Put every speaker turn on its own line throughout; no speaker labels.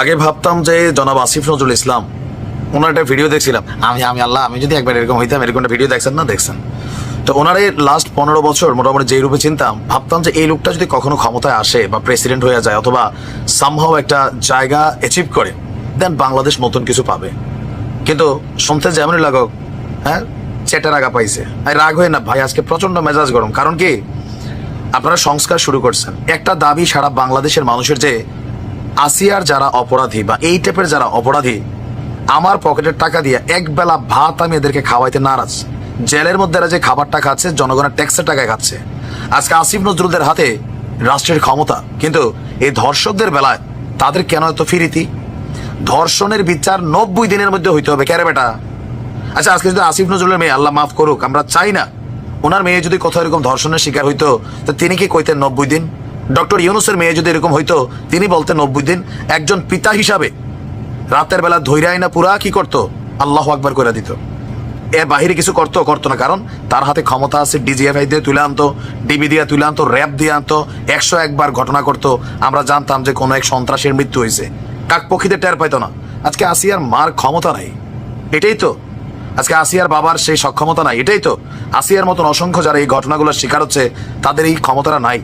আগে ভাবতাম যে জনাব আসিফ নজরুল ইসলাম, ওনার একটা ভিডিও দেখছিলাম। আমি যদি একবার এরকম হইতাম, এরকম একটা ভিডিও দেখছেন না, দেখছেন তো ওনার এই লাস্ট 15 বছর মোটামুটি যেই রূপে চিনতাম, ভাবতাম যে এই লোকটা যদি কখনো ক্ষমতায় আসে বা প্রেসিডেন্ট হয়ে যায় অথবা সামহাও একটা জায়গা অ্যাচিভ করে, দেন বাংলাদেশ নতুন কিছু পাবে। কিন্তু শুনতে যেমনই লাগুক, হ্যাঁ, চেটে রাগা পাইছে। রাগ হয়ে না ভাই, আজকে প্রচন্ড মেজাজ গরম। কারণ কি, আপনারা সংস্কার শুরু করছেন, একটা দাবি সারা বাংলাদেশের মানুষের যে আসিয়ার যারা অপরাধী বা এই টাইপের যারা অপরাধী, আমার পকেটের টাকা দিয়ে এক বেলা ভাত আমি এদেরকে খাওয়াইতে নারাজ। জেলের মধ্যে এরা যে খাবারটা খাচ্ছে জনগণের ট্যাক্সের টাকায় খাচ্ছে। আজকে আসিফ নজরুলদের হাতে রাষ্ট্রের ক্ষমতা, কিন্তু এই ধর্ষকদের বেলায় তাদের কেন এত ফিরিতি? ধর্ষণের বিচার 90 দিনের মধ্যে হইতে হবে, কেরে বেটা? আচ্ছা, আজকে যদি আসিফ নজরুলের মেয়ে, আল্লাহ মাফ করুক, আমরা চাই না, ওনার মেয়ে যদি কোথাও এরকম ধর্ষণের শিকার হইতো, তো তিনি কি কইতেন 90 দিন? ডক্টর ইউনুসের মেয়ে যদি এরকম হইতো, তিনি বলতেন 90 দিন। একজন পিতা হিসাবে রাতের বেলা ধৈর্যায় না পুরা কি করতো? আল্লাহ আকবার করে দিত। এর বাহিরে কিছু করতো না, কারণ তার হাতে ক্ষমতা আছে। ডিজিএফআই দিয়ে তুলে আনতো, ডিবি দিয়ে তুলে আনতো, র্যাব দিয়ে আনতো, 101 বার ঘটনা করতো। আমরা জানতাম যে কোনো এক সন্ত্রাসের মৃত্যু হয়েছে, কাকপক্ষীদের টের পাইতো না। আজকে আসিয়ার মার ক্ষমতা নাই, এটাই তো। আজকে আসিয়ার বাবার সেই সক্ষমতা নাই, এটাই তো। আসিয়ার মতন অসংখ্য যারা এই ঘটনাগুলোর শিকার হচ্ছে, তাদের এই ক্ষমতাটা নাই।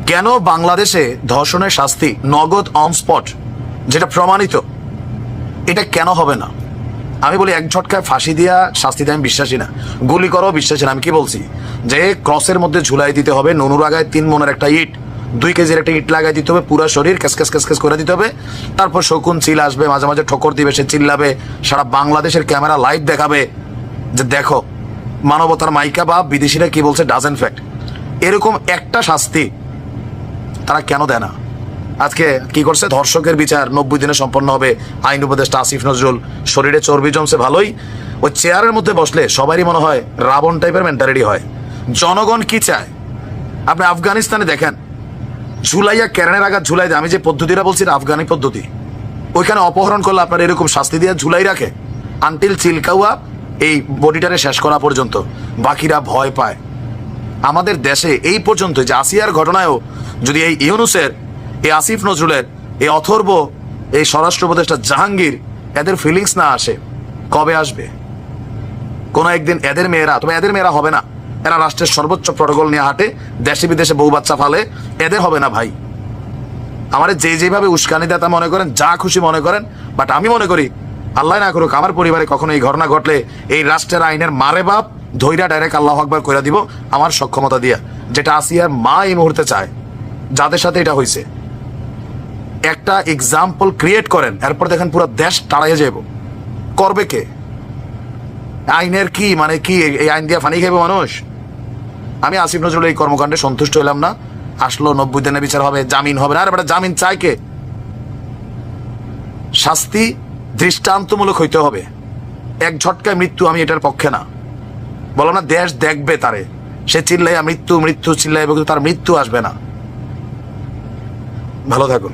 কেন বাংলাদেশে ধর্ষণের শাস্তি নগদ অন স্পট, যেটা প্রমাণিত, এটা কেন হবে না? আমি বলি, এক ঝটকায় ফাঁসি দিয়া শাস্তি দেয় আমি বিশ্বাসী না, গুলি করো বিশ্বাসী না। আমি কি বলছি যে ক্রসের মধ্যে ঝুলাই দিতে হবে, নুনুর আগায় 3 মনের একটা ইট, 2 কেজির একটা ইট লাগাই দিতে হবে, পুরো শরীর ক্যাস করে দিতে হবে। তারপর শকুন চিল আসবে, মাঝে মাঝে ঠোকর দিবে, সে চিল্লাবে, সারা বাংলাদেশের ক্যামেরা লাইভ দেখাবে যে দেখো মানবতার মাইকা বা বিদেশিরা কি বলছে, ডাজেন্ট ফ্যাক্ট। এরকম একটা শাস্তি তারা কেন দেয় না? আজকে কি করছে, ধর্ষকের বিচার 90 দিনে সম্পন্ন হবে। আইন উপদেষ্টা আসিফ নজরুল, শরীরে চর্বি জমছে ভালোই, ওই চেয়ারের মধ্যে বসলে সবারই মনে হয় রাবণ টাইপের মেন্টালিটি হয়। জনগণ কি চায়? আপনি আফগানিস্তানে দেখেন, ঝুলাইয়া ক্যারেনের আঘাত ঝুলাই দেয়। আমি যে পদ্ধতিটা বলছি আফগানি পদ্ধতি, ওইখানে অপহরণ করলে আপনার এরকম শাস্তি দিয়ে ঝুলাই রাখে আনটিল চিলকাউয়া এই বডিটারে শেষ করা পর্যন্ত। বাকিরা ভয় পায়। আমাদের দেশে এই পর্যন্ত যে আসিয়ার ঘটনায়ও যদি এই ইউনুসের, এই আসিফ নজরুলের, এই অথর্ব, এই স্বরাষ্ট্র উপদেষ্টা জাহাঙ্গীর, এদের ফিলিংস না আসে, কবে আসবে? কোনো একদিন এদের মেয়েরা, তবে এদের মেয়েরা হবে না, এরা রাষ্ট্রের সর্বোচ্চ প্রটোকল নিয়ে হাঁটে, দেশে বিদেশে বউ বাচ্চা ফালে, এদের হবে না ভাই। আমার যেভাবে উস্কানি দেতা মনে করেন, যা খুশি মনে করেন, বাট আমি মনে করি আল্লাহ না করুক আমার পরিবারে কখনো এই ঘটনা ঘটলে, এই রাষ্ট্রের আইনের মারে বাপ ধৈর্য ডাইরেক্ট আল্লাহ আকবার করে দিব আমার সক্ষমতা দিয়া, যেটা আসিয়ার মা এই মুহূর্তে চায়। যাদের সাথে এটা হয়েছে একটা এক্সাম্পল ক্রিয়েট করেন, এরপর দেখেন পুরো দেশ তাড়াইয়া যাব। করবে কে? আইনের কি মানে কি? এই আইন দিয়ে ফানি খাইবে মানুষ? আমি আসিফ নজরুল এই কর্মকাণ্ডে সন্তুষ্ট হইলাম না। আসলো 90 দিনের বিচার হবে, জামিন হবে না। আর বেটা জামিন চাই কে? শাস্তি দৃষ্টান্তমূলক হইতে হবে। এক ঝটকায় মৃত্যু, আমি এটার পক্ষে না। বলো না দেশ দেখবে তারে, সে চিল্লাইয়া মৃত্যু মৃত্যু চিল্লাইবে, কিন্তু তার মৃত্যু আসবে না। ভালো থাকুন।